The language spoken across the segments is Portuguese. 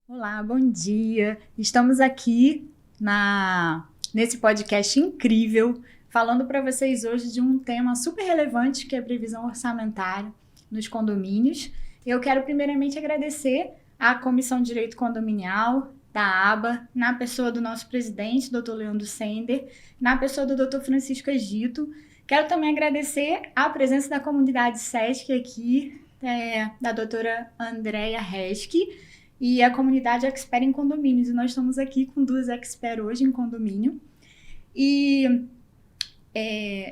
Olá, bom dia. Estamos aqui nesse podcast incrível, falando para vocês hoje de um tema super relevante que é a previsão orçamentária nos condomínios. Eu quero primeiramente agradecer à Comissão de Direito Condominial da ABA, na pessoa do nosso presidente, Dr. Leandro Sender, na pessoa do Dr. Francisco Egito. Quero também agradecer a presença da comunidade SESC aqui, da doutora Andréia Reschke, e a comunidade Expert em Condomínios. E nós estamos aqui com duas Expert hoje em condomínio. E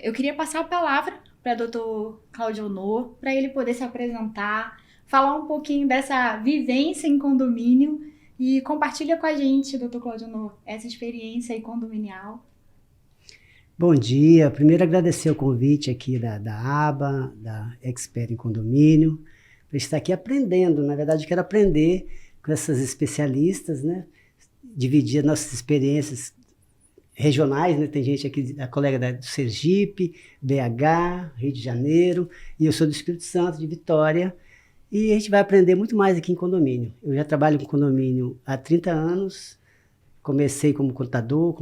eu queria passar a palavra para o Dr. Cláudio Honor, para ele poder se apresentar, falar um pouquinho dessa vivência em condomínio e compartilha com a gente, Dr. Cláudio Honor, essa experiência aí condominial. Bom dia. Primeiro agradecer o convite aqui da ABA, da Expert em Condomínio, para estar aqui aprendendo. Na verdade, eu quero aprender com essas especialistas, né? Dividir nossas experiências regionais, né? Tem gente aqui, a colega do Sergipe, BH, Rio de Janeiro, e eu sou do Espírito Santo, de Vitória, e a gente vai aprender muito mais aqui em condomínio. Eu já trabalho com condomínio há 30 anos, comecei como contador,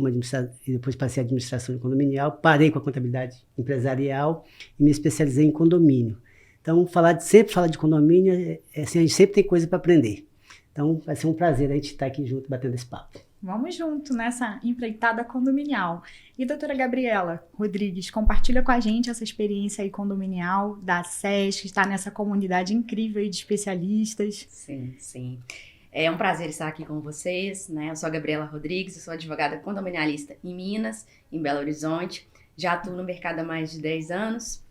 e depois passei a administração condominial, parei com a contabilidade empresarial e me especializei em condomínio. Então, sempre falar de condomínio, assim, a gente sempre tem coisa para aprender. Então, vai ser um prazer a gente estar aqui junto, batendo esse papo. Vamos junto nessa empreitada condominial. E doutora Gabriela Rodrigues, compartilha com a gente essa experiência aí condominial da SESC, que está nessa comunidade incrível aí de especialistas. Sim. É um prazer estar aqui com vocês, né? Eu sou a Gabriela Rodrigues, eu sou advogada condominialista em Minas, em Belo Horizonte. Já atuo no mercado há mais de 10 anos.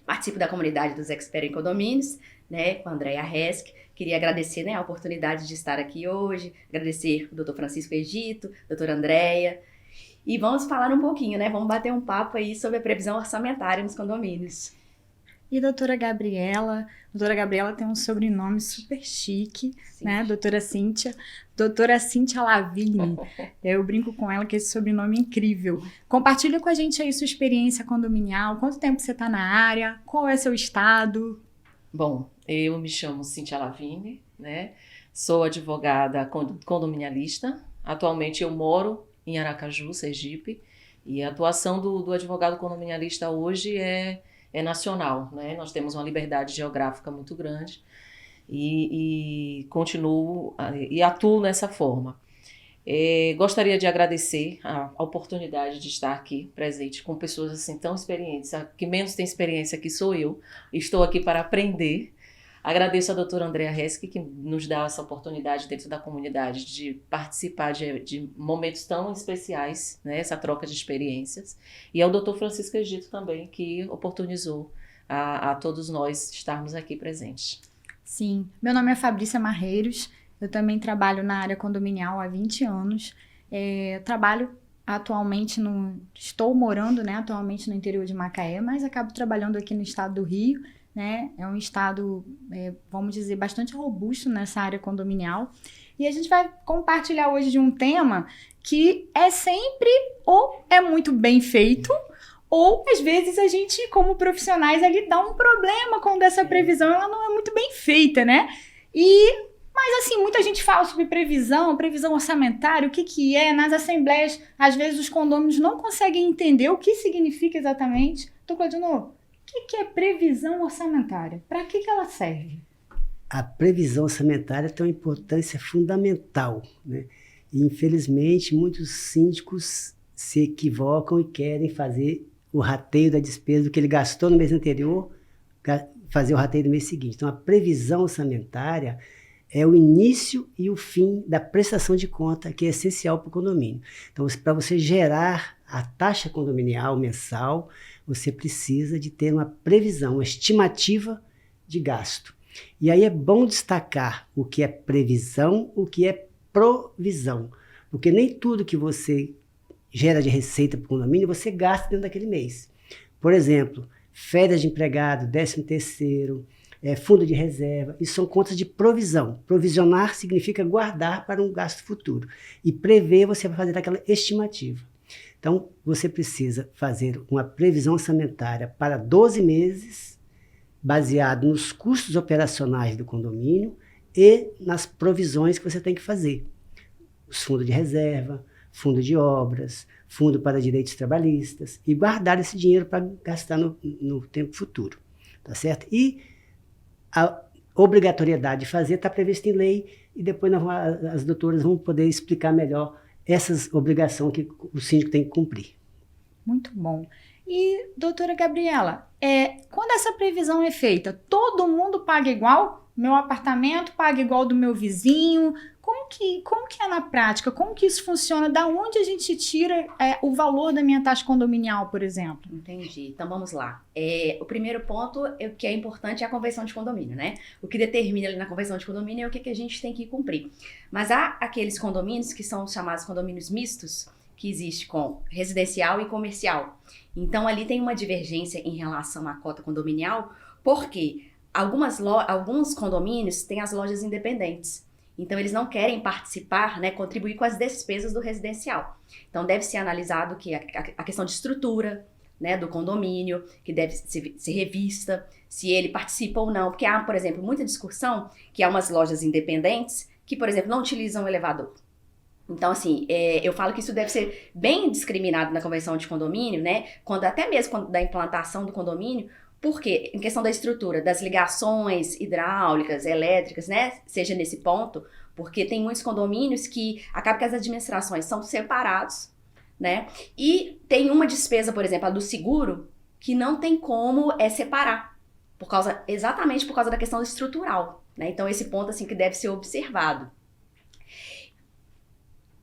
Participo da comunidade dos Expert em Condomínios, né? Com a Andréia Reschke. Queria agradecer, né, a oportunidade de estar aqui hoje, agradecer o Dr. Francisco Egito, doutora Andréia, e vamos falar um pouquinho, né, vamos bater um papo aí sobre a previsão orçamentária nos condomínios. E doutora Gabriela tem um sobrenome super chique, sim, né, doutora Cíntia Lavigne, eu brinco com ela que esse sobrenome é incrível. Compartilha com a gente aí sua experiência condominial, quanto tempo você está na área, qual é seu estado? Bom, eu me chamo Cíntia Lavigne, né? Sou advogada condominialista. Atualmente eu moro em Aracaju, Sergipe, e a atuação do advogado condominialista hoje é nacional, né? Nós temos uma liberdade geográfica muito grande e continuo e atuo nessa forma. Gostaria de agradecer a oportunidade de estar aqui presente com pessoas assim tão experientes. A que menos tem experiência aqui sou eu. Estou aqui para aprender. Agradeço a doutora Andréia Reschke, que nos dá essa oportunidade dentro da comunidade de participar de momentos tão especiais, né, essa troca de experiências. E ao doutor Francisco Egito também, que oportunizou a todos nós estarmos aqui presentes. Sim, meu nome é Fabrícia Marreiros. Eu também trabalho na área condominial há 20 anos. Trabalho atualmente estou morando, né, atualmente no interior de Macaé, mas acabo trabalhando aqui no estado do Rio, né? É um estado, vamos dizer, bastante robusto nessa área condominial. E a gente vai compartilhar hoje de um tema que é sempre ou é muito bem feito, ou às vezes a gente, como profissionais, ali dá um problema quando essa previsão ela não é muito bem feita, né? Mas assim, muita gente fala sobre previsão orçamentária, o que é. Nas assembleias, às vezes os condôminos não conseguem entender o que significa exatamente. Então, Claudino, o que é previsão orçamentária? Para que ela serve? A previsão orçamentária tem uma importância fundamental, né? E, infelizmente, muitos síndicos se equivocam e querem fazer o rateio da despesa do que ele gastou no mês anterior, fazer o rateio do mês seguinte. Então, a previsão orçamentária é o início e o fim da prestação de conta, que é essencial para o condomínio. Então, para você gerar a taxa condominial mensal, você precisa de ter uma previsão, uma estimativa de gasto. E aí é bom destacar o que é previsão, o que é provisão. Porque nem tudo que você gera de receita para o condomínio, você gasta dentro daquele mês. Por exemplo, férias de empregado, 13º, fundo de reserva, isso são contas de provisão. Provisionar significa guardar para um gasto futuro. E prever, você vai fazer aquela estimativa. Então, você precisa fazer uma previsão orçamentária para 12 meses, baseado nos custos operacionais do condomínio e nas provisões que você tem que fazer. Os fundos de reserva, fundo de obras, fundo para direitos trabalhistas, e guardar esse dinheiro para gastar no tempo futuro, tá certo? E a obrigatoriedade de fazer está prevista em lei, e depois as doutoras vão poder explicar melhor essas obrigações que o síndico tem que cumprir. Muito bom. E, doutora Gabriela, quando essa previsão é feita, todo mundo paga igual? Meu apartamento paga igual do meu vizinho? Como que é na prática? Como que isso funciona? Da onde a gente tira o valor da minha taxa condominial, por exemplo? Entendi. Então vamos lá. O primeiro ponto que é importante é a convenção de condomínio, né? O que determina ali na convenção de condomínio é o que a gente tem que cumprir. Mas há aqueles condomínios que são chamados condomínios mistos, que existe com residencial e comercial. Então ali tem uma divergência em relação à cota condominial, porque alguns condomínios têm as lojas independentes. Então, eles não querem participar, né, contribuir com as despesas do residencial. Então, deve ser analisado que a questão de estrutura, né, do condomínio, que deve ser revista, se ele participa ou não. Porque há, por exemplo, muita discussão que há umas lojas independentes que, por exemplo, não utilizam o elevador. Então, assim, eu falo que isso deve ser bem discriminado na convenção de condomínio, né, até mesmo da implantação do condomínio. Porque, em questão da estrutura, das ligações hidráulicas, elétricas, né, seja nesse ponto, porque tem muitos condomínios que acaba que as administrações são separados, né, e tem uma despesa, por exemplo, a do seguro, que não tem como separar, exatamente por causa da questão estrutural, né, então esse ponto, assim, que deve ser observado.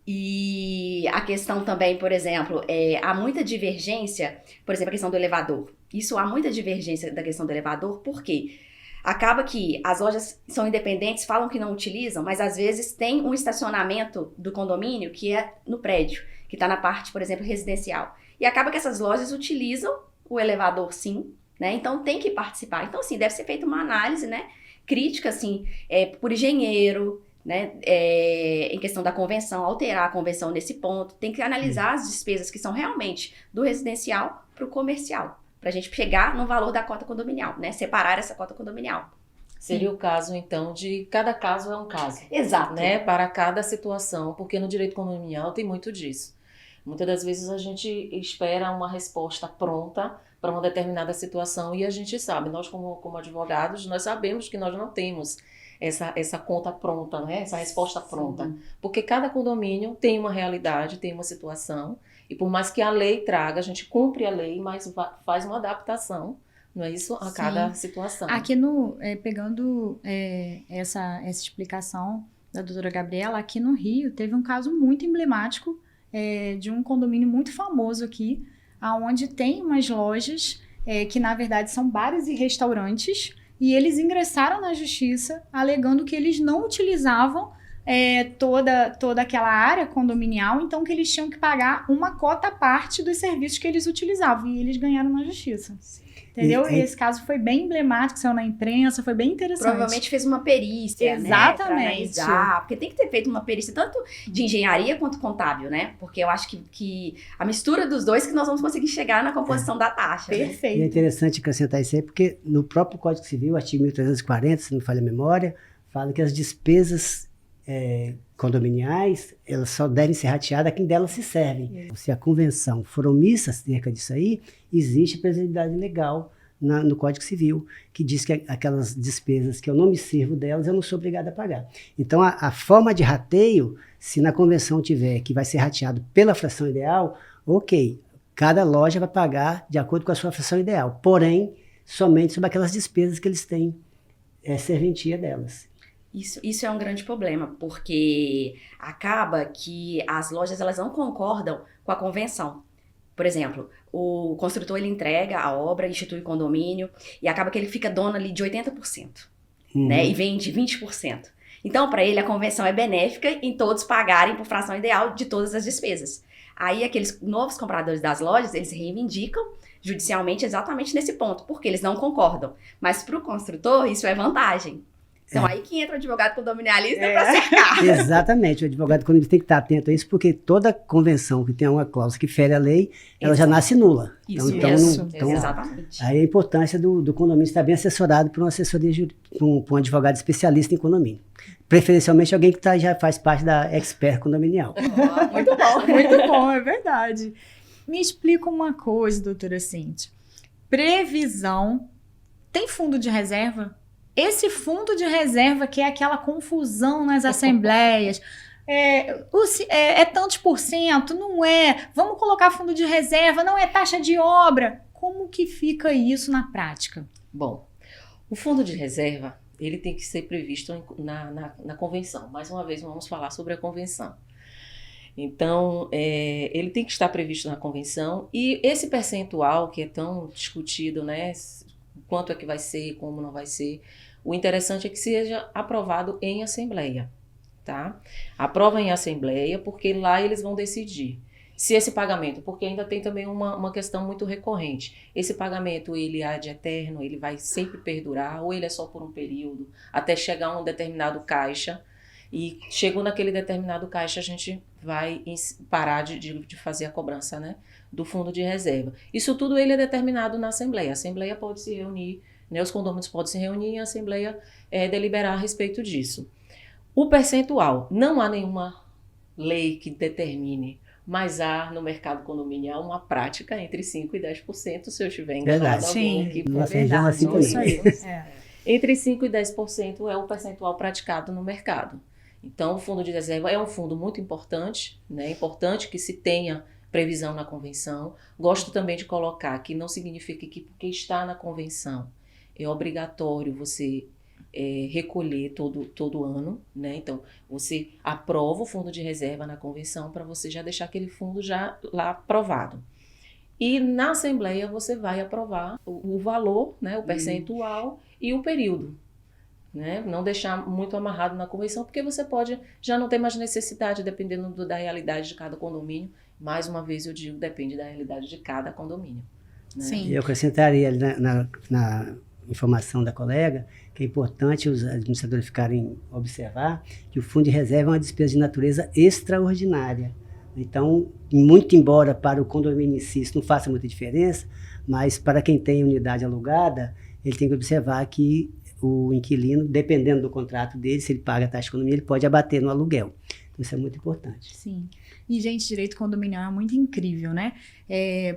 E a questão também, por exemplo, há muita divergência, por exemplo, a questão do elevador. Há muita divergência da questão do elevador, porque acaba que as lojas são independentes, falam que não utilizam, mas às vezes tem um estacionamento do condomínio que é no prédio, que está na parte, por exemplo, residencial. E acaba que essas lojas utilizam o elevador, sim, né? Então tem que participar. Então, assim, deve ser feita uma análise, né, crítica, assim, por engenheiro, né, em questão da convenção, alterar a convenção nesse ponto, tem que analisar as despesas que são realmente do residencial para o comercial, para a gente chegar no valor da cota condominial, né, separar essa cota condominial. Seria o caso, então, de cada caso é um caso. Exato. Né, para cada situação, porque no direito condominial tem muito disso. Muitas das vezes a gente espera uma resposta pronta para uma determinada situação e a gente sabe, nós como advogados, nós sabemos que nós não temos essa conta pronta, né? Essa resposta pronta. Sim. Porque cada condomínio tem uma realidade, tem uma situação, e por mais que a lei traga, a gente cumpre a lei, mas faz uma adaptação, não é isso? A cada situação. Aqui pegando essa explicação da doutora Gabriela, aqui no Rio teve um caso muito emblemático de um condomínio muito famoso aqui, onde tem umas lojas que na verdade são bares e restaurantes, e eles ingressaram na justiça alegando que eles não utilizavam toda aquela área condominial, então que eles tinham que pagar uma cota à parte dos serviços que eles utilizavam, e eles ganharam na justiça. Entendeu? E esse caso foi bem emblemático, saiu na imprensa, foi bem interessante. Provavelmente fez uma perícia, exatamente, né, pra analisar, porque tem que ter feito uma perícia tanto de engenharia quanto contábil, né? Porque eu acho que a mistura dos dois que nós vamos conseguir chegar na composição da taxa. Perfeito. E é interessante acrescentar isso aí, porque no próprio Código Civil, artigo 1340, se não falha a memória, fala que as despesas condominiais, elas só devem ser rateadas a quem delas se servem. Se a convenção for omissa acerca disso aí, existe previsibilidade legal no Código Civil, que diz que aquelas despesas que eu não me sirvo delas, eu não sou obrigado a pagar. Então, a forma de rateio, se na convenção tiver que vai ser rateado pela fração ideal, ok, cada loja vai pagar de acordo com a sua fração ideal, porém, somente sobre aquelas despesas que eles têm serventia delas. Isso é um grande problema, porque acaba que as lojas elas não concordam com a convenção. Por exemplo, o construtor ele entrega a obra, institui o condomínio, e acaba que ele fica dono ali de 80%, né, e vende 20%. Então, para ele, a convenção é benéfica em todos pagarem por fração ideal de todas as despesas. Aí, aqueles novos compradores das lojas, eles reivindicam judicialmente exatamente nesse ponto, porque eles não concordam. Mas para o construtor, isso é vantagem. Então, aí que entra o advogado condominialista para cercar. Exatamente, o advogado condominialista tem que estar atento a isso, porque toda convenção que tem uma cláusula que fere a lei, ela já nasce nula. Isso, Exatamente. Aí a importância do condomínio estar bem assessorado por uma assessoria, por um advogado especialista em condomínio. Preferencialmente alguém que já faz parte da expert condominial. Oh, muito bom. Muito bom, é verdade. Me explica uma coisa, doutora Cíntia. Previsão tem fundo de reserva? Esse fundo de reserva que é aquela confusão nas assembleias, é tantos por cento, não é? Vamos colocar fundo de reserva, não é taxa de obra. Como que fica isso na prática? Bom, o fundo de reserva, ele tem que ser previsto na convenção. Mais uma vez, vamos falar sobre a convenção. Então, ele tem que estar previsto na convenção e esse percentual que é tão discutido, né? Quanto é que vai ser, como não vai ser. O interessante é que seja aprovado em assembleia, tá? Aprova em assembleia, porque lá eles vão decidir se esse pagamento, porque ainda tem também uma questão muito recorrente. Esse pagamento, ele é de eterno, ele vai sempre perdurar, ou ele é só por um período, até chegar a um determinado caixa, e chegou naquele determinado caixa, a gente vai parar de fazer a cobrança, né, do fundo de reserva. Isso tudo ele é determinado na assembleia. A assembleia pode se reunir, né, os condôminos podem se reunir e a assembleia deliberar a respeito disso. O percentual, não há nenhuma lei que determine, mas há no mercado condominial uma prática entre 5% e 10%, se eu estiver enganado. Sim, aqui, nossa região assim também. Isso aí. Entre 5% e 10% é o percentual praticado no mercado. Então, o fundo de reserva é um fundo muito importante, né? É importante que se tenha previsão na convenção. Gosto também de colocar que não significa que porque está na convenção é obrigatório você recolher todo ano, né? Então, você aprova o fundo de reserva na convenção para você já deixar aquele fundo já lá aprovado. E na assembleia você vai aprovar o valor, né? O percentual e o período. Né? Não deixar muito amarrado na convenção, porque você pode já não ter mais necessidade, dependendo da realidade de cada condomínio. Mais uma vez eu digo, depende da realidade de cada condomínio. Né? Sim. E eu acrescentaria na informação da colega que é importante os administradores observar que o fundo de reserva é uma despesa de natureza extraordinária. Então, muito embora para o condomínio em si isso não faça muita diferença, mas para quem tem unidade alugada, ele tem que observar que o inquilino, dependendo do contrato dele, se ele paga a taxa de condomínio, ele pode abater no aluguel. Então, isso é muito importante. Sim. E, gente, direito condominial é muito incrível, né?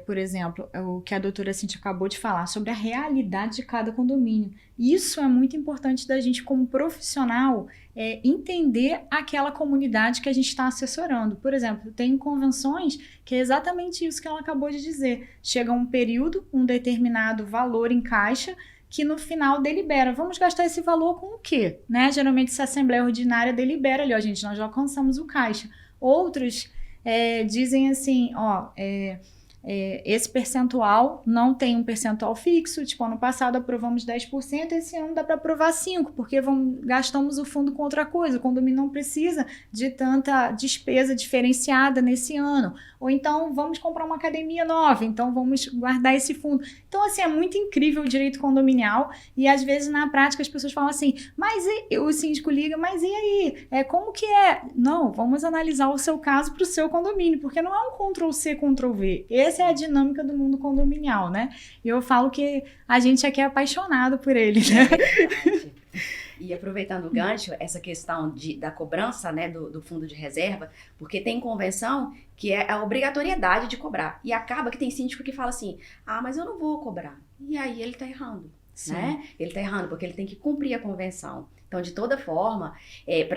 Por exemplo, o que a doutora Cíntia acabou de falar sobre a realidade de cada condomínio. Isso é muito importante da gente, como profissional, entender aquela comunidade que a gente está assessorando. Por exemplo, tem convenções que é exatamente isso que ela acabou de dizer. Chega um período, um determinado valor em caixa, que no final delibera. Vamos gastar esse valor com o quê? Né? Geralmente, se a Assembleia Ordinária delibera ali, ó, gente, nós já alcançamos o caixa. Outros dizem assim, esse percentual não tem um percentual fixo, tipo, ano passado aprovamos 10%, esse ano dá para aprovar 5%, porque gastamos o fundo com outra coisa, o condomínio não precisa de tanta despesa diferenciada nesse ano. Ou então, vamos comprar uma academia nova, então vamos guardar esse fundo. Então, assim, é muito incrível o direito condominial e, às vezes, na prática, as pessoas falam assim, o síndico liga, mas e aí? Como que é? Não, vamos analisar o seu caso para o seu condomínio, porque não é um Ctrl-C, Ctrl-V. Essa é a dinâmica do mundo condominial, né? E eu falo que a gente aqui é apaixonado por ele, né? Verdade. E aproveitando o gancho, essa questão da cobrança, né, do fundo de reserva, porque tem convenção que é a obrigatoriedade de cobrar. E acaba que tem síndico que fala assim, mas eu não vou cobrar. E aí ele tá errando, né? Ele tá errando porque ele tem que cumprir a convenção. Então, de toda forma,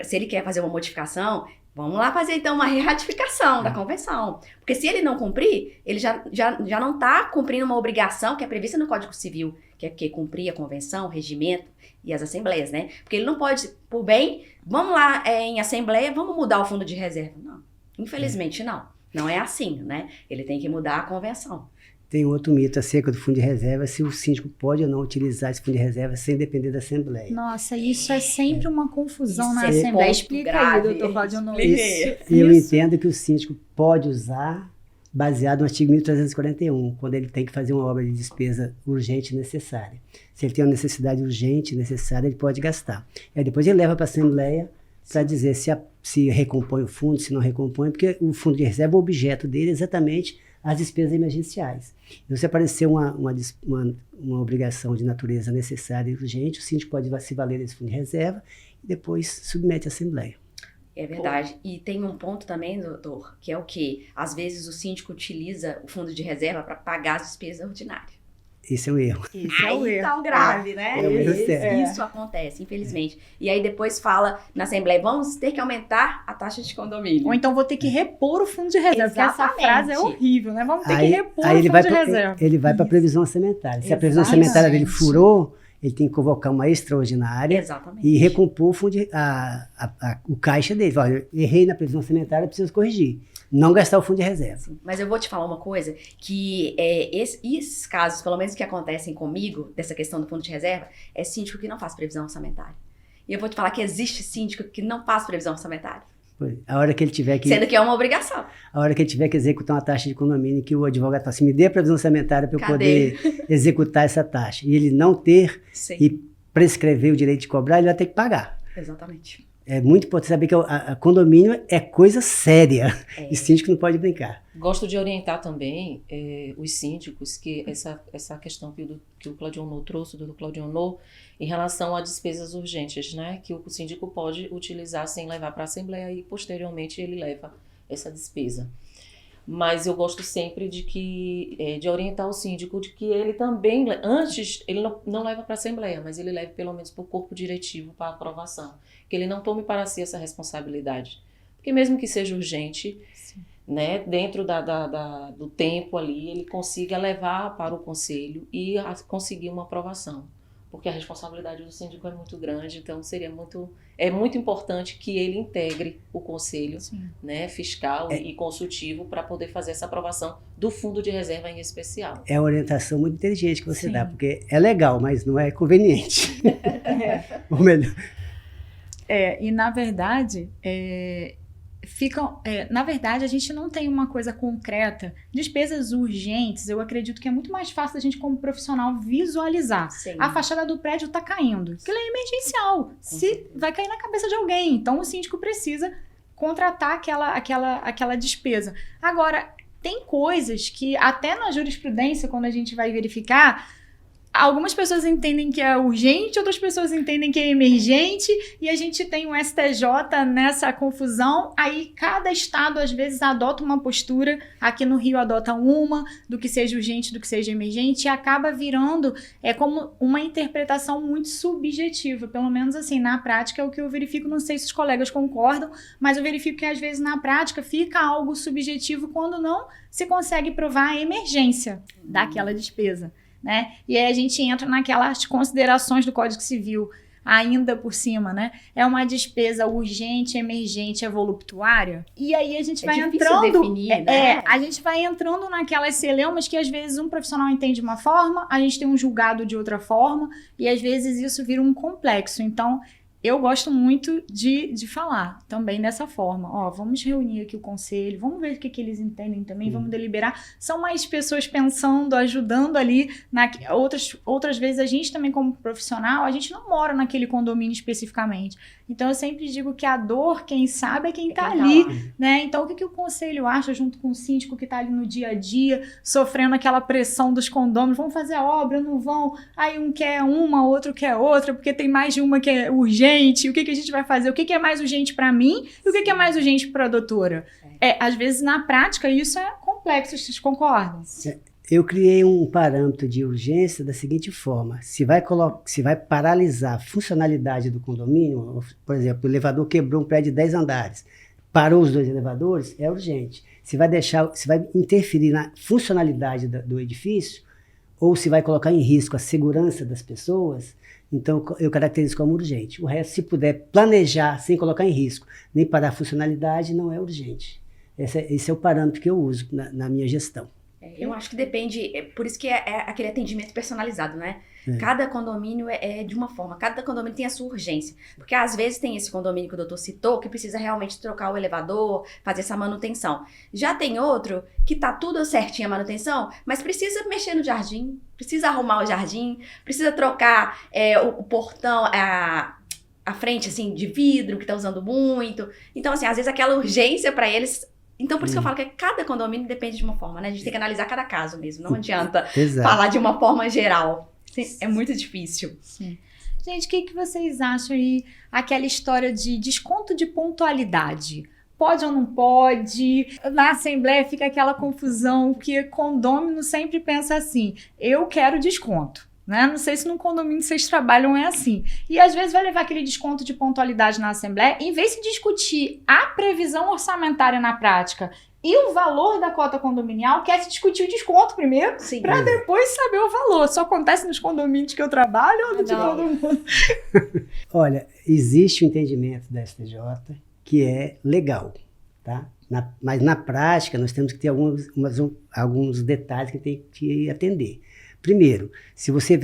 se ele quer fazer uma modificação, vamos lá fazer então uma ratificação da convenção. Porque se ele não cumprir, ele já não está cumprindo uma obrigação que é prevista no Código Civil, que é cumprir a convenção, o regimento e as assembleias, né? Porque ele não pode, por bem, vamos lá em assembleia, vamos mudar o fundo de reserva. Não, infelizmente não. Não é assim, né? Ele tem que mudar a convenção. Tem outro mito acerca do fundo de reserva, se o síndico pode ou não utilizar esse fundo de reserva sem depender da Assembleia. Nossa, isso é sempre uma confusão Isso na é Assembleia. ponto Explica grave. aí, doutor Claudio. Eu entendo que o síndico pode usar, baseado no artigo 1341, quando ele tem que fazer uma obra de despesa urgente e necessária. Se ele tem uma necessidade urgente e necessária, ele pode gastar. E aí depois ele leva para a Assembleia para dizer se recompõe o fundo, se não recompõe, porque o fundo de reserva, o objeto dele é exatamente as despesas emergenciais. Então, se aparecer uma obrigação de natureza necessária e urgente, o síndico pode se valer desse fundo de reserva e depois submete à Assembleia. É verdade. E tem um ponto também, doutor, que é o quê? Às vezes o síndico utiliza o fundo de reserva para pagar as despesas ordinárias. Esse é um erro. Isso é o Aí erro. tá o grave, né? É o erro sério. Isso acontece, infelizmente. E aí depois fala na Assembleia, vamos ter que aumentar a taxa de condomínio. Ou então vou ter que repor o fundo de reserva, porque essa Exatamente. frase é horrível, né? Vamos ter que Aí repor o ele fundo vai de reserva. ele vai para a Isso. previsão orçamentária. Se a previsão Exatamente. orçamentária dele furou, ele tem que convocar uma extraordinária Exatamente. e recompor o, fundo o caixa dele. Olha, eu errei na previsão orçamentária, eu preciso corrigir. Não gastar o fundo de reserva. Sim. Mas eu vou te falar uma coisa, que esses casos, pelo menos que acontecem comigo, dessa questão do fundo de reserva, é síndico que não faz previsão orçamentária. E eu vou te falar que existe síndico que não faz previsão orçamentária. A hora que ele tiver que... Sendo que é uma obrigação. A hora que ele tiver que executar uma taxa de condomínio, que o advogado fala assim, me dê a previsão orçamentária para eu Cadê? poder executar essa taxa. E ele não ter Sim. e prescrever o direito de cobrar, ele vai ter que pagar. Exatamente. É muito importante saber que a condomínio é coisa séria. É. E síndico não pode brincar. Gosto de orientar também os síndicos que essa questão que o Claudionor trouxe, do Claudionor, em relação a despesas urgentes, né? Que o síndico pode utilizar sem levar para a Assembleia e posteriormente ele leva essa despesa. Mas eu gosto sempre de orientar o síndico de que ele também, antes, ele não leva para a Assembleia, mas ele leva pelo menos para o corpo diretivo para aprovação. Que ele não tome para si essa responsabilidade. Porque mesmo que seja urgente, né, dentro do tempo ali, ele consiga levar para o conselho e conseguir uma aprovação. Porque a responsabilidade do síndico é muito grande, então é muito importante que ele integre o conselho, né, fiscal e consultivo para poder fazer essa aprovação do fundo de reserva em especial. É uma orientação muito inteligente que você Sim. dá, porque é legal, mas não é conveniente. Ou melhor... E na verdade, na verdade, a gente não tem uma coisa concreta. Despesas urgentes, eu acredito que é muito mais fácil a gente, como profissional, visualizar. Sim. A fachada do prédio está caindo. Aquilo é emergencial. Vai cair na cabeça de alguém. Então, o síndico precisa contratar aquela despesa. Agora, tem coisas que, até na jurisprudência, quando a gente vai verificar, algumas pessoas entendem que é urgente, outras pessoas entendem que é emergente, e a gente tem o STJ nessa confusão. Aí cada estado às vezes adota uma postura, aqui no Rio adota uma, do que seja urgente, do que seja emergente, e acaba virando como uma interpretação muito subjetiva, pelo menos assim, na prática é o que eu verifico, não sei se os colegas concordam, mas eu verifico que às vezes na prática fica algo subjetivo quando não se consegue provar a emergência daquela despesa. Né? E aí a gente entra naquelas considerações do Código Civil, ainda por cima, né? É uma despesa urgente, emergente, voluptuária. E aí a gente vai entrando... definir, né? A gente vai entrando naquelas celeumas que às vezes um profissional entende de uma forma, a gente tem um julgado de outra forma, e às vezes isso vira um complexo. Então, eu gosto muito de falar também dessa forma. Vamos reunir aqui o conselho, vamos ver o que eles entendem também, vamos deliberar. São mais pessoas pensando, ajudando ali. Outras vezes a gente também, como profissional, a gente não mora naquele condomínio especificamente. Então, eu sempre digo que a dor, quem sabe, é quem está ali. Né? Então, o que o conselho acha junto com o síndico que está ali no dia a dia, sofrendo aquela pressão dos condôminos? Vão fazer a obra, não vão? Aí um quer uma, outro quer outra, porque tem mais de uma que é urgente. O que a gente vai fazer? O que é mais urgente para mim e o que é mais urgente para a doutora? Às vezes, na prática, isso é complexo. Vocês concordam? Eu criei um parâmetro de urgência da seguinte forma. Se vai paralisar a funcionalidade do condomínio, por exemplo, o elevador quebrou um prédio de 10 andares, parou os 2 elevadores, é urgente. Se vai interferir na funcionalidade do edifício, ou se vai colocar em risco a segurança das pessoas, então eu caracterizo como urgente. O resto, se puder planejar sem colocar em risco, nem parar a funcionalidade, não é urgente. Esse é o parâmetro que eu uso na minha gestão. Eu acho que depende, por isso que é aquele atendimento personalizado, né? É. Cada condomínio é de uma forma, cada condomínio tem a sua urgência. Porque às vezes tem esse condomínio que o doutor citou, que precisa realmente trocar o elevador, fazer essa manutenção. Já tem outro que tá tudo certinho a manutenção, mas precisa mexer no jardim, precisa arrumar o jardim, precisa trocar o portão, a frente assim de vidro que tá usando muito. Então, assim, às vezes aquela urgência para eles. Então, por isso que eu falo que cada condomínio depende de uma forma, né? A gente tem que analisar cada caso mesmo. Não adianta Exato. falar de uma forma geral. É muito difícil. Sim. Gente, o que vocês acham aí? Aquela história de desconto de pontualidade. Pode ou não pode? Na Assembleia fica aquela confusão, que condômino sempre pensa assim, eu quero desconto. Né? Não sei se no condomínio que vocês trabalham é assim. E às vezes vai levar aquele desconto de pontualidade na Assembleia, em vez de discutir a previsão orçamentária na prática e o valor da cota condominial, quer se discutir o desconto primeiro, para depois saber o valor. Só acontece nos condomínios que eu trabalho ou de todo mundo? Olha, existe o entendimento da STJ que é legal, tá? Mas na prática nós temos que ter alguns detalhes que tem que atender. Primeiro, se você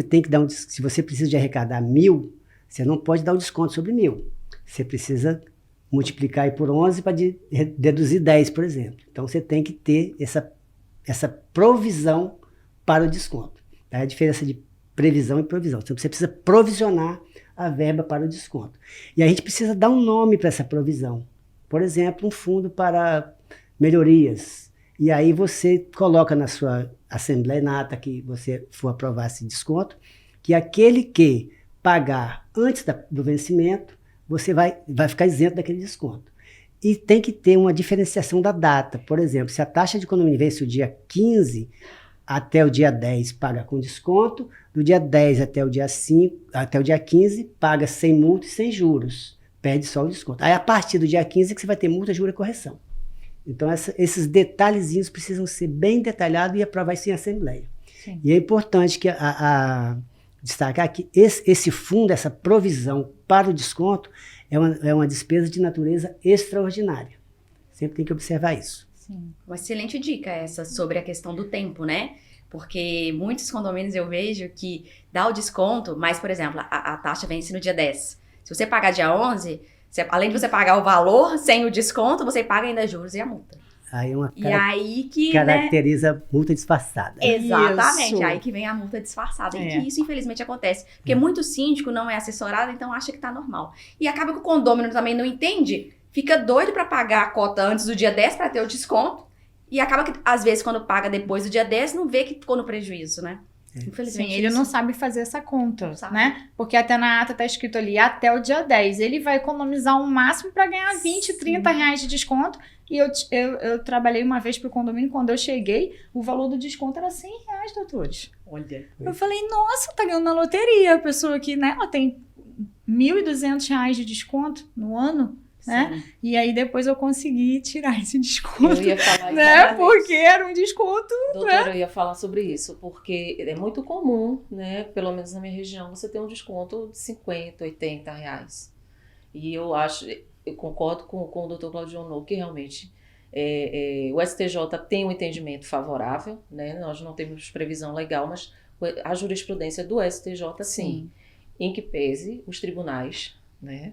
precisa de arrecadar 1.000, você não pode dar um desconto sobre 1.000. Você precisa multiplicar aí por 11 para deduzir 10, por exemplo. Então, você tem que ter essa provisão para o desconto. Tá? A diferença de previsão e provisão. Então, você precisa provisionar a verba para o desconto. E a gente precisa dar um nome para essa provisão. Por exemplo, um fundo para melhorias. E aí você coloca na sua Assembleia, na ata que você for aprovar esse desconto, que aquele que pagar antes do vencimento, você vai ficar isento daquele desconto. E tem que ter uma diferenciação da data. Por exemplo, se a taxa de condomínio vence o dia 15, até o dia 10 paga com desconto, do dia 10 até o dia 15 paga sem multa e sem juros, perde só o desconto. Aí a partir do dia 15 que você vai ter multa, juros e correção. Então esses detalhezinhos precisam ser bem detalhados e aprovar isso em Assembleia. Sim. E é importante que destacar que esse fundo, essa provisão para o desconto, é uma despesa de natureza extraordinária. Sempre tem que observar isso. Sim. Uma excelente dica essa sobre a questão do tempo, né? Porque muitos condomínios eu vejo que dá o desconto, mas, por exemplo, a taxa vence no dia 10. Se você pagar dia 11, além de você pagar o valor sem o desconto, você paga ainda juros e a multa. Aí caracteriza multa disfarçada. Exatamente, isso. Aí que vem a multa disfarçada. E que isso, infelizmente, acontece. Porque muito síndico não é assessorado, então acha que tá normal. E acaba que o condômino também não entende, fica doido para pagar a cota antes do dia 10 para ter o desconto. E acaba que, às vezes, quando paga depois do dia 10, não vê que ficou no prejuízo, né? Infelizmente. Sim, ele não sabe fazer essa conta, né? Porque até na ata tá escrito ali, até o dia 10. Ele vai economizar o máximo para ganhar 20, 30 reais de desconto. E eu trabalhei uma vez pro condomínio, quando eu cheguei, o valor do desconto era 100 reais, doutores. Olha. Eu falei, nossa, tá ganhando na loteria. A pessoa aqui, né, ela tem 1.200 reais de desconto no ano. Né? E aí depois eu consegui tirar esse desconto, eu ia falar né? Porque era um desconto. Doutora, né? eu ia falar sobre isso, porque é muito comum, né? Pelo menos na minha região, você ter um desconto de 50, 80 reais. E eu concordo com o doutor Claudio Ono, que realmente o STJ tem um entendimento favorável, né? Nós não temos previsão legal, mas a jurisprudência do STJ sim. Em que pese os tribunais, né?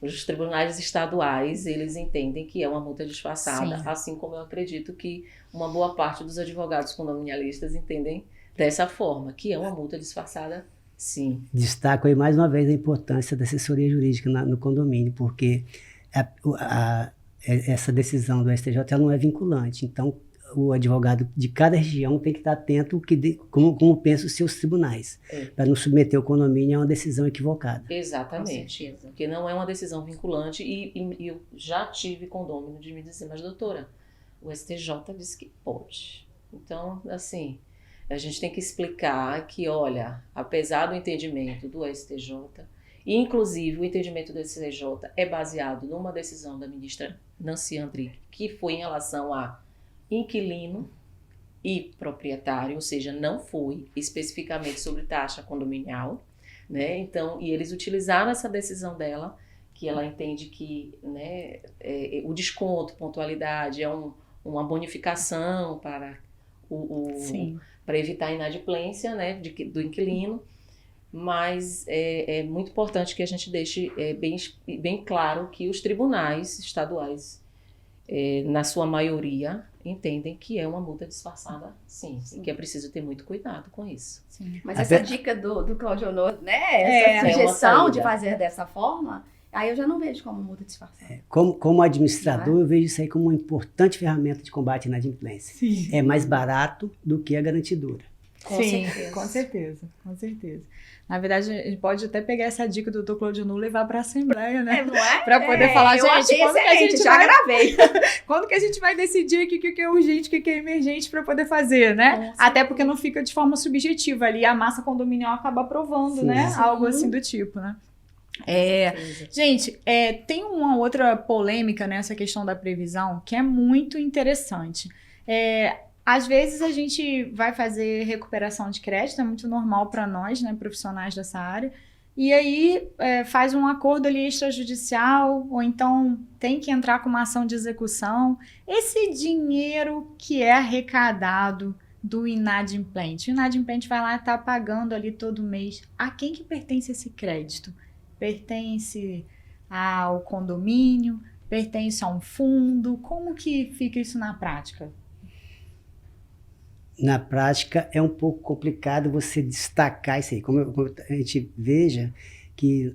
Os tribunais estaduais, eles entendem que é uma multa disfarçada, sim. Assim como eu acredito que uma boa parte dos advogados condominialistas entendem dessa forma, que é uma multa disfarçada, sim. Destaco aí mais uma vez a importância da assessoria jurídica no condomínio, porque essa decisão do STJ ela não é vinculante, então o advogado de cada região tem que estar atento como pensam os seus tribunais, para não submeter o condomínio a uma decisão equivocada. Exatamente, porque não é uma decisão vinculante e eu já tive condômino de me dizer, mas doutora, o STJ disse que pode. Então, assim, a gente tem que explicar que, olha, apesar do entendimento do STJ, e inclusive o entendimento do STJ é baseado numa decisão da ministra Nancy Andrighi, que foi em relação a inquilino e proprietário, ou seja, não foi especificamente sobre taxa condominial, né? Então, e eles utilizaram essa decisão dela, que ela entende que, né, o desconto, pontualidade, é uma bonificação para Sim. para evitar a inadimplência, né, do inquilino. Mas é muito importante que a gente deixe bem claro que os tribunais estaduais, na sua maioria, entendem que é uma multa disfarçada, sim. E que é preciso ter muito cuidado com isso. Sim. Mas essa dica do Cláudio Honor, né? Essa sugestão de fazer dessa forma, aí eu já não vejo como multa disfarçada. Como administrador, eu vejo isso aí como uma importante ferramenta de combate à inadimplência. Sim. É mais barato do que a garantidora. Sim, com certeza. Na verdade, a gente pode até pegar essa dica do Dr. Claudio Nulo e levar para a Assembleia, né? Não é? Para poder falar, eu gente, achei quando que a excelente, gente já vai... gravei. Quando que a gente vai decidir o que é urgente, o que é emergente para poder fazer, né? Até porque não fica de forma subjetiva ali, a massa condominial acaba aprovando, né? Sim. Algo assim do tipo, né? Gente, tem uma outra polêmica nessa questão da previsão que é muito interessante. Às vezes a gente vai fazer recuperação de crédito, é muito normal para nós, né, profissionais dessa área, e aí faz um acordo ali extrajudicial, ou então tem que entrar com uma ação de execução. Esse dinheiro que é arrecadado do inadimplente, o inadimplente vai lá e está pagando ali todo mês. A quem que pertence esse crédito? Pertence ao condomínio? Pertence a um fundo? Como que fica isso na prática? Na prática, é um pouco complicado você destacar isso aí. Como a gente veja que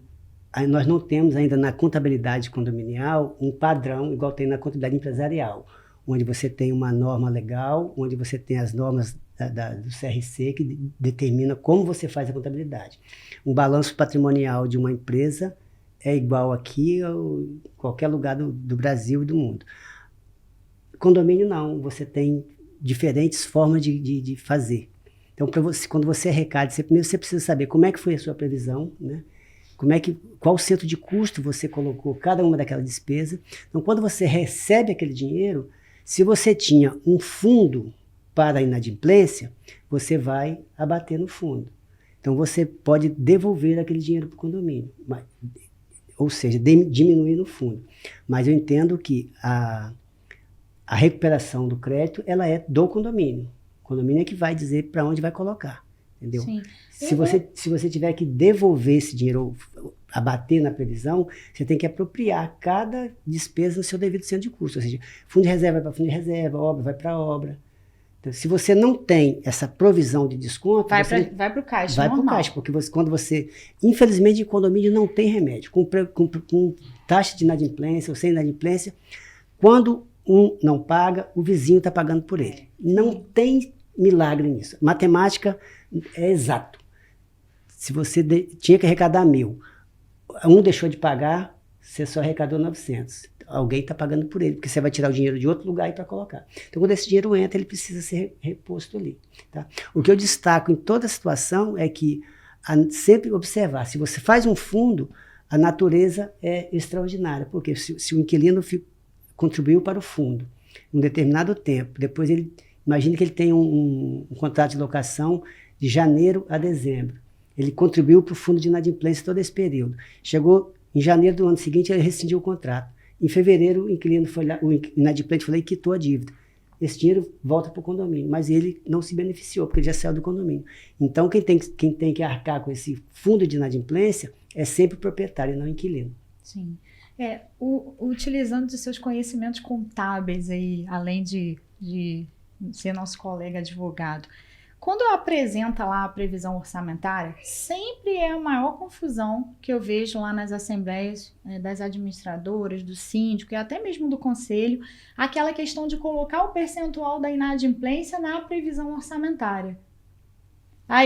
nós não temos ainda na contabilidade condominial um padrão igual tem na contabilidade empresarial, onde você tem uma norma legal, onde você tem as normas do CRC que determina como você faz a contabilidade. Um balanço patrimonial de uma empresa é igual aqui ou em qualquer lugar do Brasil e do mundo. Condomínio não, você tem diferentes formas de fazer. Então, quando você arrecada, primeiro você precisa saber como é que foi a sua previsão, né? Qual centro de custo você colocou cada uma daquela despesa. Então, quando você recebe aquele dinheiro, se você tinha um fundo para a inadimplência, você vai abater no fundo. Então, você pode devolver aquele dinheiro para o condomínio, ou seja, diminuir no fundo. Mas eu entendo que a recuperação do crédito, ela é do condomínio. O condomínio é que vai dizer para onde vai colocar, entendeu? Sim. Se você tiver que devolver esse dinheiro ou abater na previsão, você tem que apropriar cada despesa no seu devido centro de custo. Ou seja, fundo de reserva vai para fundo de reserva, obra vai para obra. Então, se você não tem essa provisão de desconto... Vai para o caixa, vai para o caixa, porque quando você... Infelizmente, em condomínio não tem remédio. Com taxa de inadimplência ou sem inadimplência, quando um não paga, o vizinho está pagando por ele. Não tem milagre nisso. Matemática é exato. Se você tinha que arrecadar 1.000, um deixou de pagar, você só arrecadou 900. Alguém está pagando por ele, porque você vai tirar o dinheiro de outro lugar e para colocar. Então, quando esse dinheiro entra, ele precisa ser reposto ali. Tá? O que eu destaco em toda a situação é que sempre observar, se você faz um fundo, a natureza é extraordinária, porque se o inquilino contribuiu para o fundo em um determinado tempo, depois imagine que ele tem um contrato de locação de janeiro a dezembro, ele contribuiu para o fundo de inadimplência todo esse período, chegou em janeiro do ano seguinte, ele rescindiu o contrato, em fevereiro o inadimplente foi lá e quitou a dívida, esse dinheiro volta para o condomínio, mas ele não se beneficiou, porque ele já saiu do condomínio. Então quem tem que arcar com esse fundo de inadimplência é sempre o proprietário e não o inquilino. Sim. Utilizando de seus conhecimentos contábeis aí, além de ser nosso colega advogado, quando apresenta lá a previsão orçamentária, sempre é a maior confusão que eu vejo lá nas assembleias das administradoras, do síndico e até mesmo do conselho, aquela questão de colocar o percentual da inadimplência na previsão orçamentária.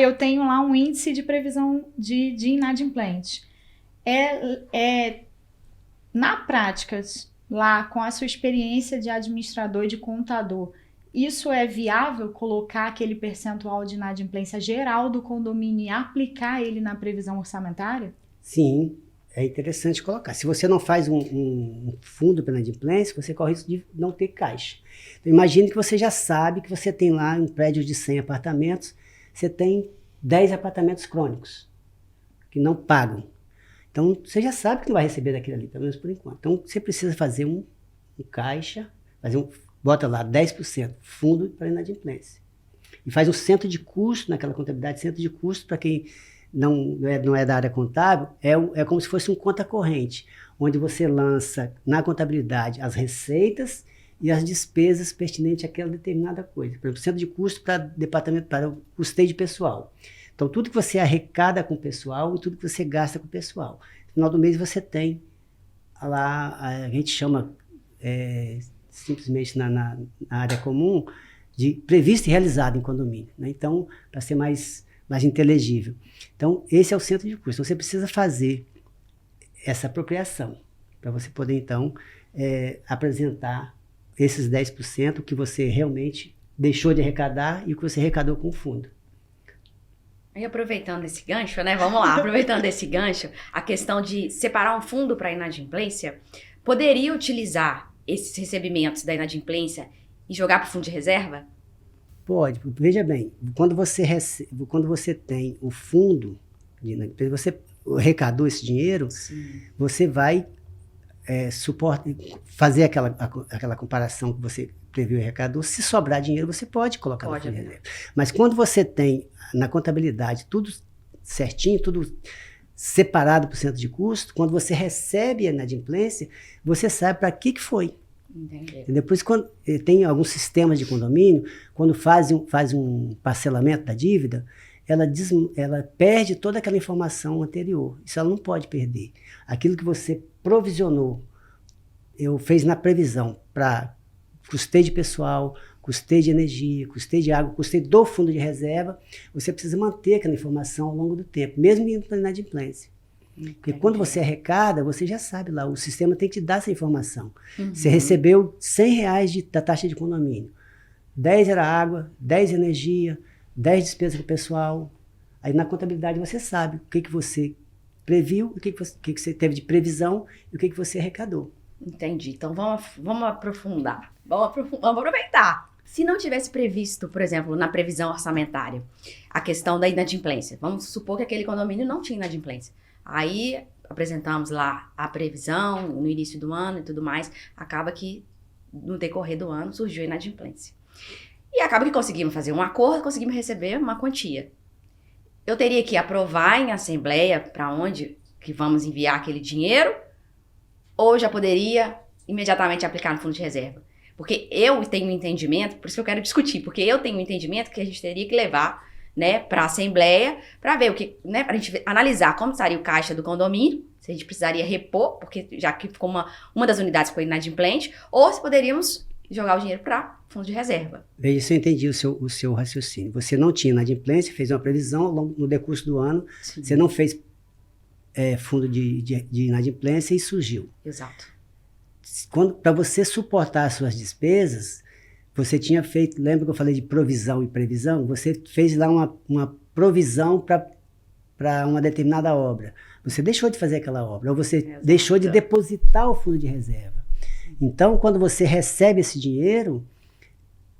Eu tenho lá um índice de previsão de inadimplente. Na prática, lá com a sua experiência de administrador e de contador, isso é viável colocar aquele percentual de inadimplência geral do condomínio e aplicar ele na previsão orçamentária? Sim, é interessante colocar. Se você não faz um fundo para inadimplência, você corre o risco de não ter caixa. Então, imagine que você já sabe que você tem lá um prédio de 100 apartamentos, você tem 10 apartamentos crônicos que não pagam. Então, você já sabe que não vai receber daquilo ali, pelo menos por enquanto. Então, você precisa fazer um caixa, bota lá 10% fundo para inadimplência. e faz um centro de custo naquela contabilidade. Centro de custo, para quem não é da área contábil, é como se fosse um conta corrente, onde você lança na contabilidade as receitas e as despesas pertinentes àquela determinada coisa. Por exemplo, centro de custo para departamento, para o custeio de pessoal. Então, tudo que você arrecada com o pessoal e tudo que você gasta com o pessoal. No final do mês você tem lá, a gente chama simplesmente na área comum de previsto e realizado em condomínio, né? Então, para ser mais inteligível. Então, esse é o centro de custo. Então, você precisa fazer essa apropriação para você poder, então, apresentar esses 10% que você realmente deixou de arrecadar e o que você arrecadou com o fundo. E aproveitando esse gancho, né? Vamos lá, aproveitando esse gancho, a questão de separar um fundo para inadimplência, poderia utilizar esses recebimentos da inadimplência e jogar para o fundo de reserva? Pode. Veja bem, quando você tem o fundo de inadimplência, você arrecadou esse dinheiro, sim, você vai fazer aquela comparação que você previu e arrecadou. Se sobrar dinheiro, você pode colocar no fundo de reserva. Mas quando você tem na contabilidade tudo certinho, tudo separado para o centro de custo, quando você recebe a inadimplência, você sabe para que foi. Entendi. Depois, quando tem alguns sistemas de condomínio, quando faz um parcelamento da dívida, ela perde toda aquela informação anterior. Isso ela não pode perder. Aquilo que você provisionou, fez na previsão para custeio de pessoal, custeio de energia, custeio de água, custeio do fundo de reserva, você precisa manter aquela informação ao longo do tempo, mesmo indo para a inadimplência. Porque quando você arrecada, você já sabe lá, o sistema tem que te dar essa informação. Uhum. Você recebeu R$100 da taxa de condomínio. 10 era água, 10 energia, 10 despesas para o pessoal. Aí na contabilidade você sabe o que você previu, o que você teve de previsão e o que você arrecadou. Entendi. Então vamos aprofundar. Vamos aproveitar. Se não tivesse previsto, por exemplo, na previsão orçamentária, a questão da inadimplência. Vamos supor que aquele condomínio não tinha inadimplência. Aí apresentamos lá a previsão no início do ano e tudo mais. Acaba que no decorrer do ano surgiu a inadimplência. E acaba que conseguimos fazer um acordo, conseguimos receber uma quantia. Eu teria que aprovar em assembleia para onde que vamos enviar aquele dinheiro, ou já poderia imediatamente aplicar no fundo de reserva? Porque eu tenho um entendimento, por isso que eu quero discutir, porque eu tenho um entendimento que a gente teria que levar, né, para a assembleia, para ver o que, né, para a gente analisar como estaria o caixa do condomínio, se a gente precisaria repor, porque já que ficou uma das unidades foi inadimplente, ou se poderíamos jogar o dinheiro para fundo de reserva. Veja se eu entendi o seu raciocínio. Você não tinha inadimplência, fez uma previsão no decurso do ano, sim, você não fez fundo de inadimplência e surgiu. Exato. Para você suportar as suas despesas, você tinha feito, lembra que eu falei de provisão e previsão? Você fez lá uma provisão para uma determinada obra. Você deixou de fazer aquela obra, ou você deixou de depositar o fundo de reserva. Então, quando você recebe esse dinheiro,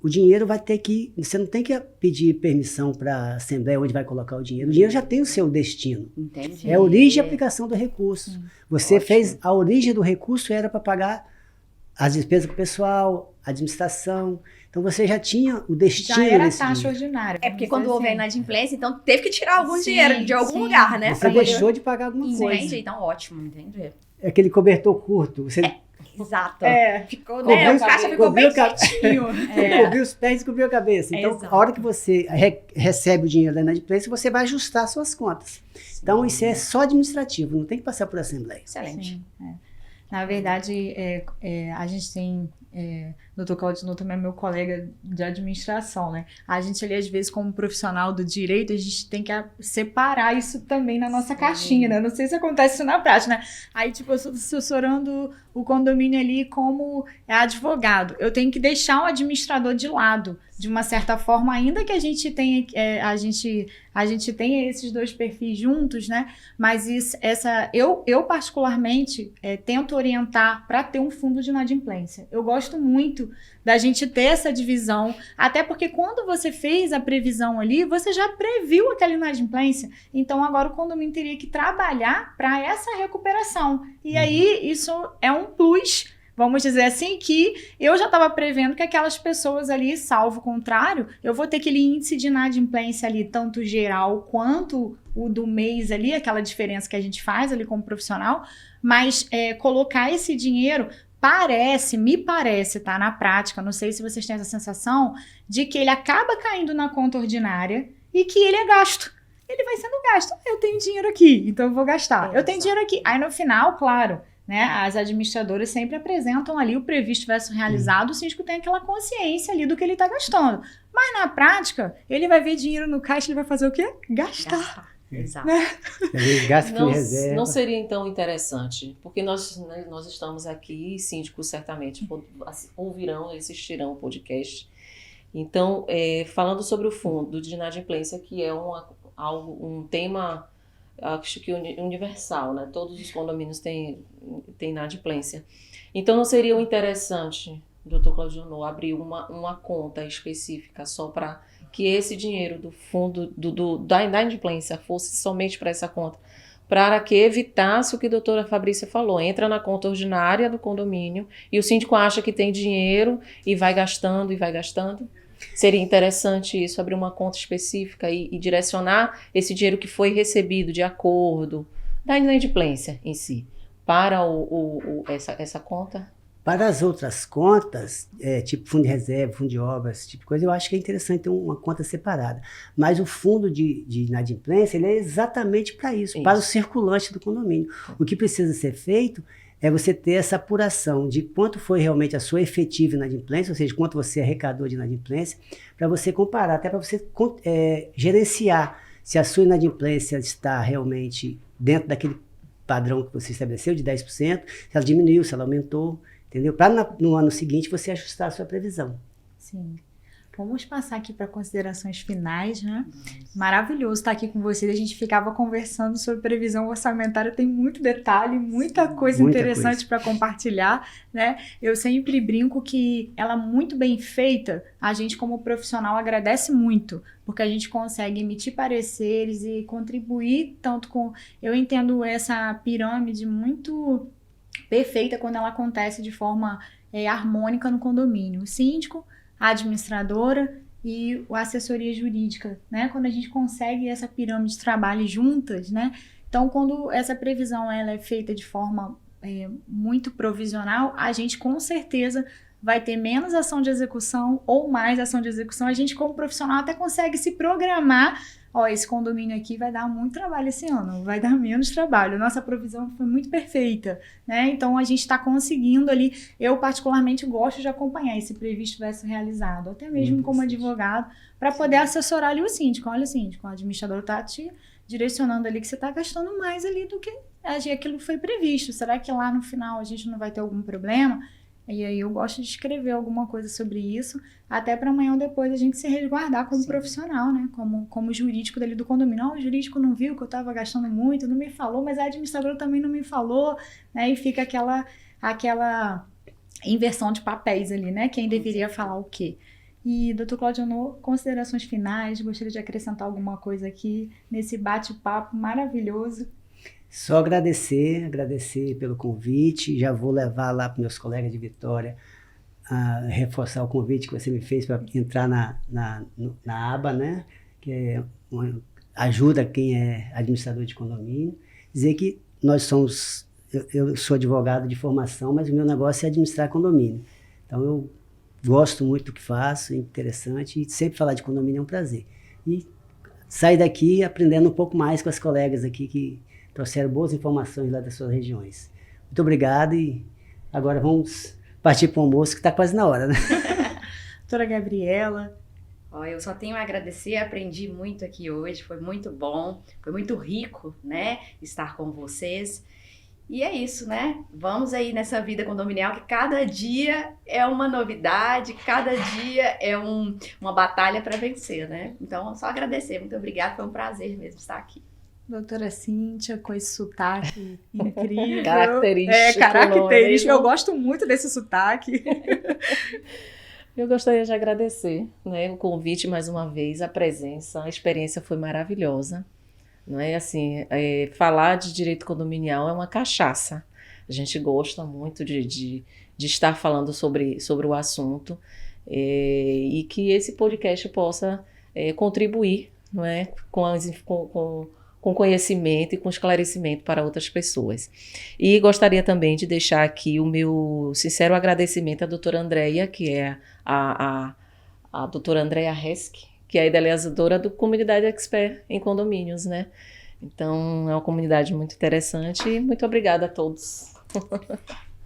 o dinheiro vai ter que... Você não tem que pedir permissão para a Assembleia onde vai colocar o dinheiro. O dinheiro já tem o seu destino. Entendi. É a origem e aplicação do recurso. Você fez... A origem do recurso era para pagar as despesas com o pessoal, a administração. Então, você já tinha o destino desse dinheiro. Já era taxa ordinária. É porque quando houve a inadimplência, então teve que tirar algum dinheiro de algum lugar, né? Você deixou de pagar alguma coisa. Entendi, então ótimo, entendi. É aquele cobertor curto. Você... Exato. Ficou, né? O caixa ficou bem certinho. Cobriu os pés e cobriu a cabeça. Então, a hora que você recebe o dinheiro da inadimplência, você vai ajustar suas contas. Sim. Então, isso é só administrativo, não tem que passar por assembleia. Excelente. Sim, Na verdade, a gente tem... Dr. Claudinho também é meu colega de administração, né? A gente ali, às vezes, como profissional do direito, a gente tem que separar isso também na nossa caixinha, né? Não sei se acontece isso na prática, né? Aí, tipo, eu estou assessorando o condomínio ali como advogado. Eu tenho que deixar o administrador de lado, de uma certa forma, ainda que a gente tenha, a gente tenha esses dois perfis juntos, né? Mas eu particularmente, tento orientar para ter um fundo de inadimplência. Eu gosto muito da gente ter essa divisão, até porque quando você fez a previsão ali, você já previu aquela inadimplência, então agora o condomínio teria que trabalhar para essa recuperação, e aí isso é um plus, vamos dizer assim, que eu já estava prevendo que aquelas pessoas ali, salvo o contrário, eu vou ter aquele índice de inadimplência ali, tanto geral quanto o do mês ali, aquela diferença que a gente faz ali como profissional, mas colocar esse dinheiro me parece, tá, na prática, não sei se vocês têm essa sensação, de que ele acaba caindo na conta ordinária e que ele é gasto. Ele vai sendo gasto. Eu tenho dinheiro aqui, então eu vou gastar. Eu tenho dinheiro aqui. Aí no final, claro, né, as administradoras sempre apresentam ali o previsto versus realizado, o síndico tem aquela consciência ali do que ele está gastando. Mas na prática, ele vai ver dinheiro no caixa, ele vai fazer o quê? Gastar. Exato. Gasto com reserva. Não seria então interessante, porque nós estamos aqui, síndicos certamente ouvirão e assistirão o podcast. Então, falando sobre o fundo de inadimplência, que é um tema, acho que universal, né? Todos os condomínios têm inadimplência. Então, não seria interessante, doutor Claudionor, abrir uma conta específica só para que esse dinheiro do fundo da inadimplência fosse somente para essa conta, para que evitasse o que a doutora Fabrícia falou, entra na conta ordinária do condomínio e o síndico acha que tem dinheiro e vai gastando. Seria interessante isso, abrir uma conta específica e direcionar esse dinheiro que foi recebido de acordo da inadimplência em si para essa conta? Para as outras contas, tipo fundo de reserva, fundo de obras, tipo de coisa, eu acho que é interessante ter uma conta separada. Mas o fundo de inadimplência, ele é exatamente para isso, para o circulante do condomínio. O que precisa ser feito é você ter essa apuração de quanto foi realmente a sua efetiva inadimplência, ou seja, quanto você arrecadou de inadimplência, para você comparar, até para você gerenciar se a sua inadimplência está realmente dentro daquele padrão que você estabeleceu, de 10%, se ela diminuiu, se ela aumentou, entendeu? Para no ano seguinte você ajustar a sua previsão. Sim. Vamos passar aqui para considerações finais, né? Maravilhoso estar aqui com vocês. A gente ficava conversando sobre previsão orçamentária, tem muito detalhe, muita coisa interessante para compartilhar, né? Eu sempre brinco que ela muito bem feita, a gente como profissional agradece muito, porque a gente consegue emitir pareceres e contribuir tanto com... Eu entendo essa pirâmide muito perfeita quando ela acontece de forma harmônica no condomínio. O síndico, a administradora e a assessoria jurídica, né? Quando a gente consegue essa pirâmide de trabalho juntas, né? Então, quando essa previsão ela é feita de forma muito provisional, a gente com certeza vai ter menos ação de execução ou mais ação de execução. A gente, como profissional, até consegue se programar. Ó, esse condomínio aqui vai dar muito trabalho esse ano, vai dar menos trabalho. Nossa provisão foi muito perfeita, né? Então, a gente está conseguindo ali. Eu, particularmente, gosto de acompanhar esse previsto versus realizado, até mesmo como advogado, para poder assessorar ali o síndico. Olha, síndico, o administrador está te direcionando ali que você está gastando mais ali do que aquilo que foi previsto. Será que lá no final a gente não vai ter algum problema? E aí eu gosto de escrever alguma coisa sobre isso, até para amanhã ou depois a gente se resguardar como profissional, né? Como jurídico dali do condomínio. O jurídico não viu que eu estava gastando muito, não me falou, mas a administradora também não me falou, né? E fica aquela inversão de papéis ali, né? Quem deveria falar o quê? E, doutor Claudionor, considerações finais, gostaria de acrescentar alguma coisa aqui nesse bate-papo maravilhoso. Só agradecer pelo convite. Já vou levar lá para meus colegas de Vitória a reforçar o convite que você me fez para entrar na aba, né? Que ajuda quem é administrador de condomínio. Dizer que nós somos... Eu sou advogado de formação, mas o meu negócio é administrar condomínio. Então, eu gosto muito do que faço, é interessante, e sempre falar de condomínio é um prazer. E sair daqui aprendendo um pouco mais com as colegas aqui que trouxeram boas informações lá das suas regiões. Muito obrigado e agora vamos partir para o almoço, que está quase na hora, né? Doutora Gabriela. Eu só tenho a agradecer, aprendi muito aqui hoje, foi muito bom, foi muito rico, né, estar com vocês. E é isso, né? Vamos aí nessa vida condominial que cada dia é uma novidade, cada dia é uma batalha para vencer, né? Então, só agradecer. Muito obrigada, foi um prazer mesmo estar aqui. Doutora Cíntia, com esse sotaque incrível. Característico. Eu gosto muito desse sotaque. Eu gostaria de agradecer, né, o convite mais uma vez, a presença, a experiência foi maravilhosa. Não é assim, falar de direito condominial é uma cachaça. A gente gosta muito de estar falando sobre o assunto, e que esse podcast possa contribuir, não é, com conhecimento e com esclarecimento para outras pessoas. E gostaria também de deixar aqui o meu sincero agradecimento à doutora Andréia, que é a doutora Andréia Resk, que é a idealizadora do Comunidade Expert em Condomínios, né? Então, é uma comunidade muito interessante e muito obrigada a todos.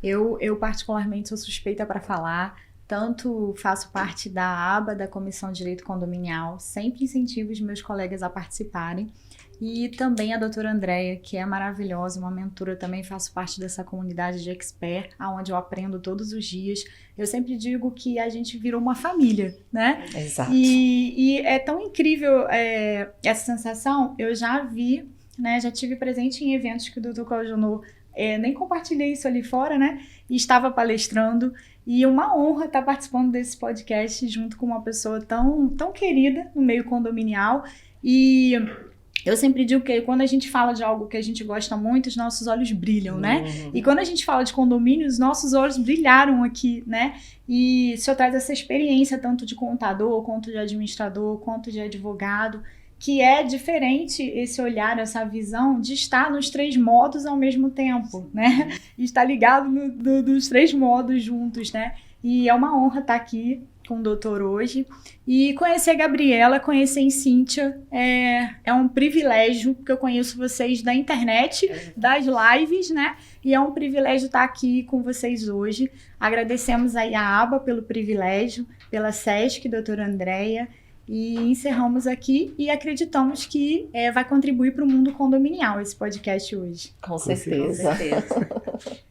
Eu particularmente sou suspeita para falar, tanto faço parte da aba da Comissão de Direito Condominial, sempre incentivo os meus colegas a participarem, e também a doutora Andréia, que é maravilhosa, uma mentora, também faço parte dessa comunidade de expert, onde eu aprendo todos os dias. Eu sempre digo que a gente virou uma família, né? Exato. E é tão incrível essa sensação, eu já vi, né? Já tive presente em eventos que o Dr. Claudionor, nem compartilhei isso ali fora, né? E estava palestrando. E uma honra estar participando desse podcast junto com uma pessoa tão, tão querida no meio condominial. E eu sempre digo que quando a gente fala de algo que a gente gosta muito, os nossos olhos brilham, né? E quando a gente fala de condomínio, os nossos olhos brilharam aqui, né? E o senhor traz essa experiência tanto de contador, quanto de administrador, quanto de advogado, que é diferente esse olhar, essa visão de estar nos 3 modos ao mesmo tempo, né? E estar ligado nos 3 modos juntos, né? E é uma honra estar aqui com o doutor hoje. E conhecer a Gabriela, conhecer a Cíntia, é um privilégio, porque eu conheço vocês da internet, das lives, né? E é um privilégio estar aqui com vocês hoje. Agradecemos aí a ABA pelo privilégio, pela SESC, doutora Andréia, e encerramos aqui e acreditamos que vai contribuir para o mundo condominial esse podcast hoje. Com certeza. Com certeza.